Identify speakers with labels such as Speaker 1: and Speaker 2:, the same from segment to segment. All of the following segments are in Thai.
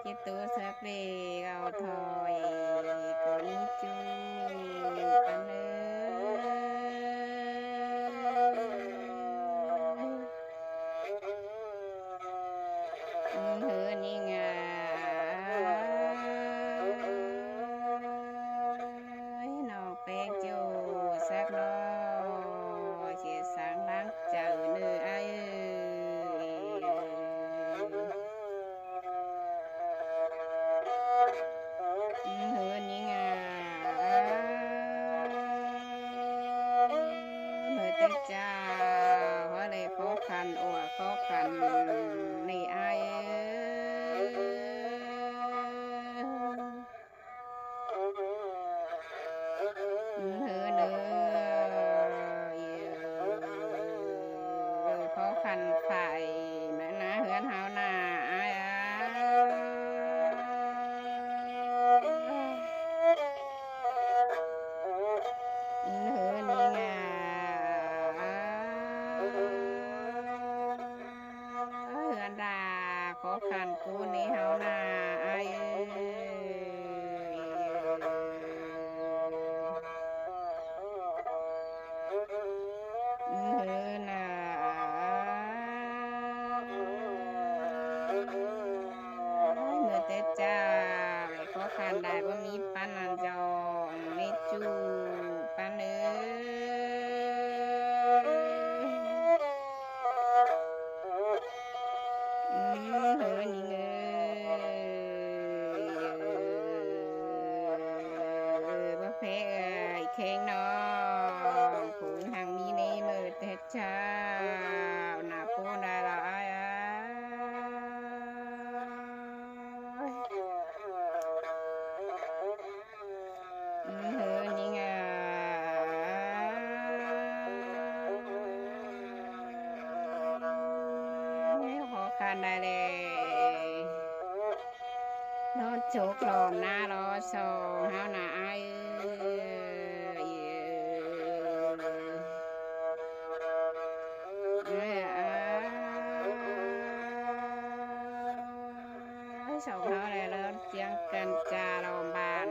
Speaker 1: จิตุสักเดเอาถอยก็นิจูปันเหือนี่งานอกแปลงจูสักดอเสียสังล้างเจอเนื้อไอหือนี่งาเมื่อแต่เจ้าเพราะเลยkhó khăn khó khănนี่ไอหือเนื้อkhó khăn phải mà ná hướn háo nà aiหือนี่งาเฮือนดาkhó khănกูนี่เฮานาไอหือนาเมื่อแต่เจ้าkhó khănได้บ่มีปันนันจองไม่จูปันหือนี่เงบ่เพแข้งน้องผูงหังมีในมือแต่เช้าหน้าปูนได้ละอ้ายหือนี่งาkhó khănได้เลยรถโจกลมหน้ารถสองเฮาหน้าไอสองเฮาเลยรถเจียงกันจาโรงพยาบาล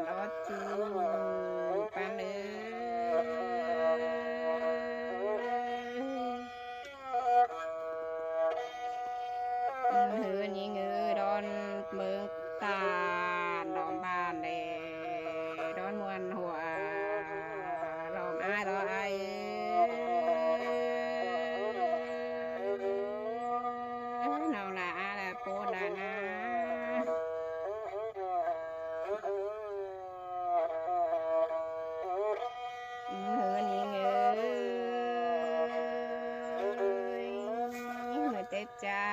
Speaker 1: รถจูปันหือนี่เงือดอนเมืองตาดอนบ้านเลยดอนมวนหัวลองอ้ายรอไอน้องละอาละปูดานะหือนี่เงือเมื่อแต่เจ้า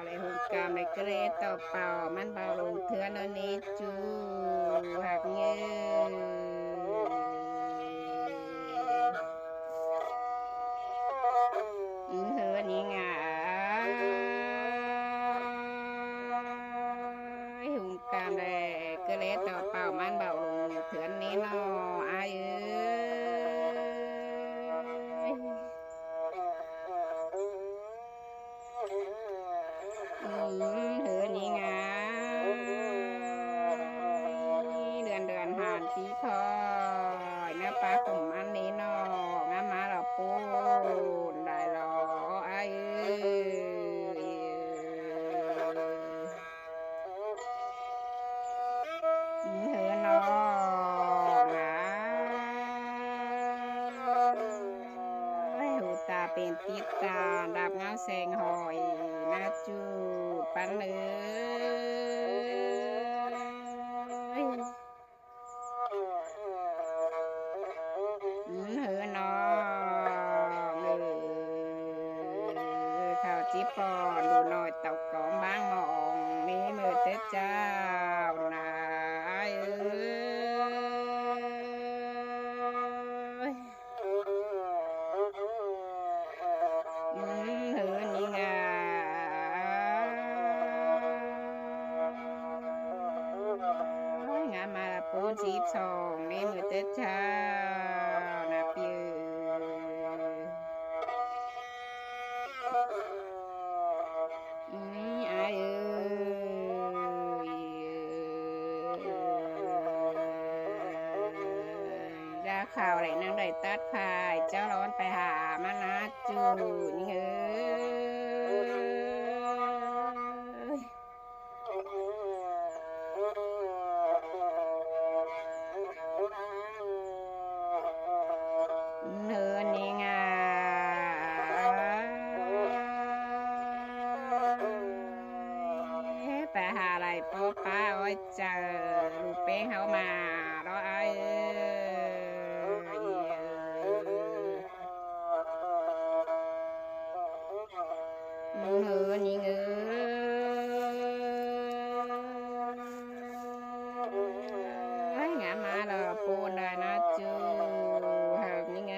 Speaker 1: เลยหุ่นกามเลยเกรดต่อเป่ามันเบาลงเถื่อนนี้จูหักเงืหือนี่งาหุ่นกามเลยเกรดต่อเป่ามันเบาลงเถื่อนนี้นออายหือนี่งาเดือนหานที่คอยนะปลาขุมอันนี้นองามาเราปูนได้รอไอหือนองหูตาเป็นติดตาดับเงาแสงหอยนาจูปันหือนองข้าวจีปอนดูหน่อยเต่ากอมบ้างมองนี่มือเต้เจ้านาหือนี่งางามาละปูจีบสองนี่มือเต้เจ้านาปิวไอ ข่าวอะไรนั่งได้ตัดพายเจ้าร้อนไปหามานะจูนี่เอ้ยเนื้อนี่ไงไปหาอะไรป้อป้าโอ้ยเจอลูกเป้งเขามาแล้วไอ้เนื้อนี่เงยงามาแล้วปูนได้นะจูหากนี่ไง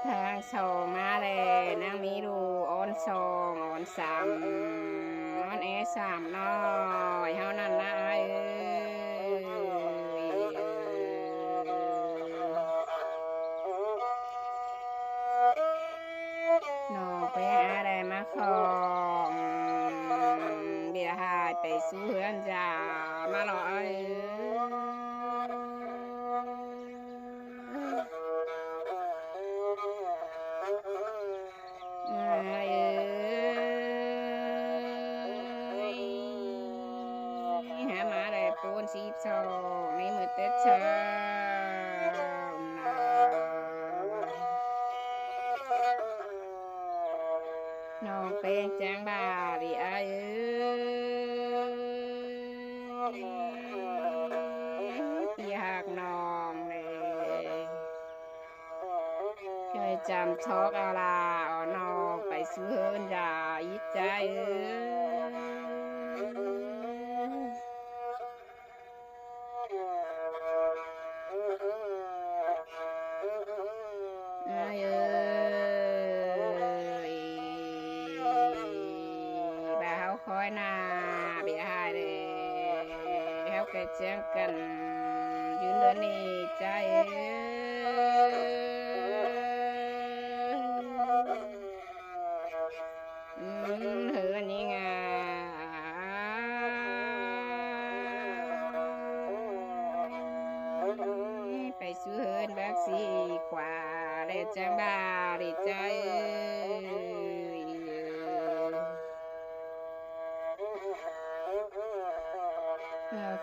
Speaker 1: ทางสองมาเลยนางมีดูอ้อนสองอ้อนสามอ้อนสามน้อยเท่านั้นนะไอ้น้องไปอะไรมาของเบียร์หายไปสู้เพื่อนจ่ามาหรอไอ้หามาได้ปูนสีทองในมือเต็ดเช้าน้องเป็นจังบาลีไอ้พี่หักน้องเลยเคยจำช็อกเอาลาเอาน้องไปซื้อเฮินยาอีใจคอยหน้าเบียหายเลยเขาเกิดเจียงกันยืนเดินนี่ใจเหือนี่ไงไปซื้อเฮินบักสีกว่าเลยจังบ้าดีใจ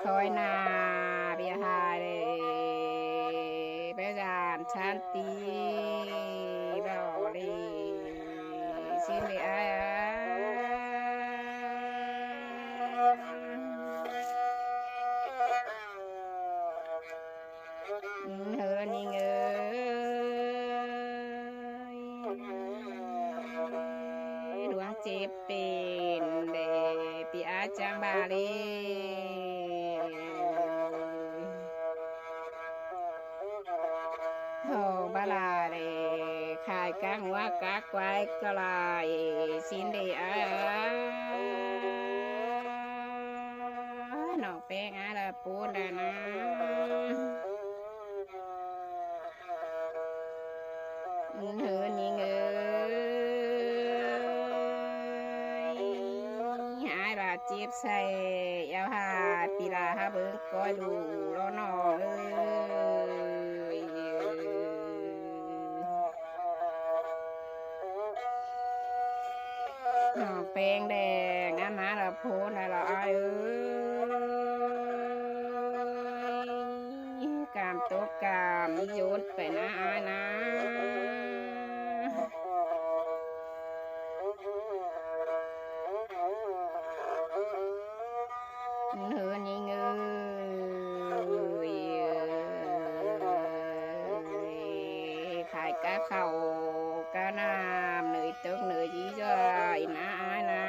Speaker 1: คอยหน้าเบียหายเลยไปจานชันตีเบาลีสิ้นเลยเฮือนี่เงยดวงเจ็บเป็นเดปีอาจังบาลีโหบาลาเลยขายกังหัวกักไว้ก็ลายสิ้นเดียน้องเป็งอะไรปูนได้นะเหือนี่เงยหายบาดเจ็บใส่ยาวหาปีลาหาเบิ้งก้อยดูรอน้องน้องแป้งแดงน้ำมาเราโพนอะไรกามตกกามโยนไปนะนะเหือนี่เงยขายกะเข่ากะน้ำเหนื่อยตึกเหนื่อยจีจ้อยนะนะ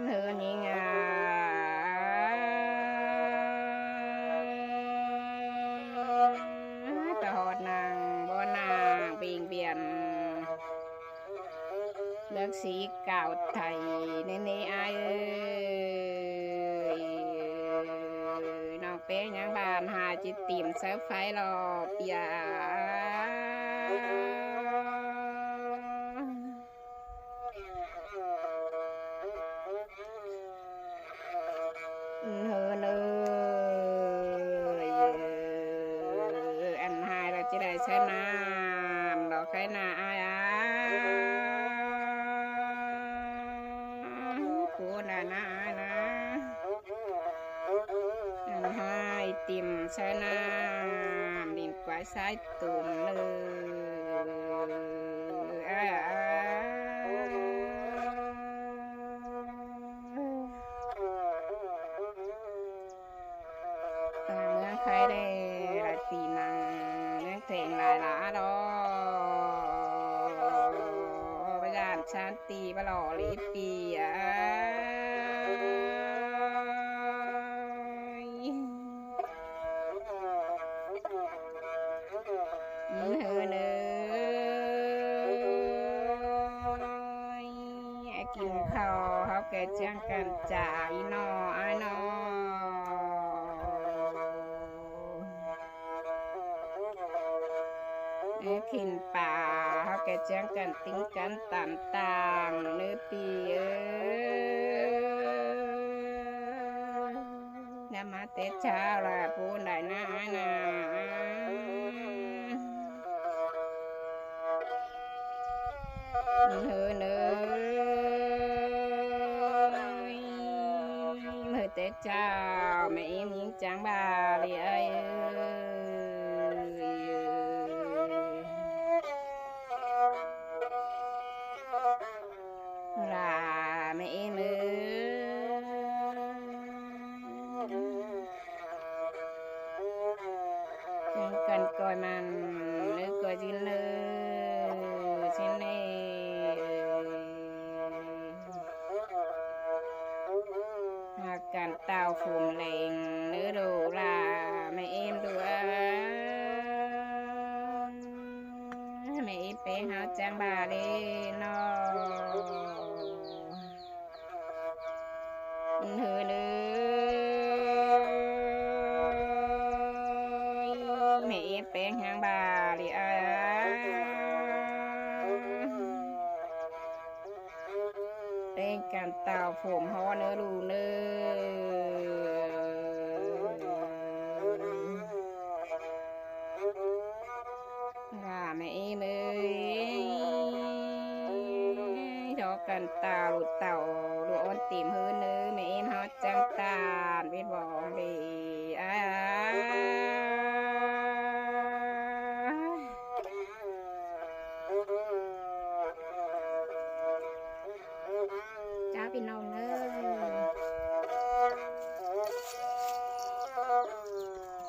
Speaker 1: เหือนี่ไงตหอดนางบ่นางเบียงเบียนเลือกสีเก่าไทยในนี้ไอ้น้อง เป๊ะยังบานหาจิตติ่มเซิร์ฟไฟรอเปียเฮอเลยอันหายเราจะได้ใช้น้ำดอกไข่นาอายกูน่ะนะนะอันหายติ่มใช้น้ำดินกวายสายตุ่มเลยเมืองใครได้หลายปีนังเมืองเพลงหลายหลาดอประยานชานตีบลอลิปีเฮอเนยกินข้าวเขาแก่เจียงกันจ่ายนอไอ้นอขินป่าเขาแก่เจียงกันติ้งกันต่างเนื้อปีน้ำมาเตะเช้าละพูนได้นะเฮอเนยเมื่อเตะเช้าแม่ยิ้มยิงจังบาลีลาไม่เลยกันก่อยมันนึกก่อยจินเลยชินเน่หากการเต่าฝุ่นเหลงนึกดูลาไม่เอ็มดูไม่ไปหาจังบาลีนอเฮอเลยไม่ไปหาบาลีเป็นการเต่าผมฮอเนื้อรูเนื้ไม่เลยดอกกันเต่าลูอ้อนติ่มฮื้อเนื้อไม่ฮอดจังตาลเวทบอกดี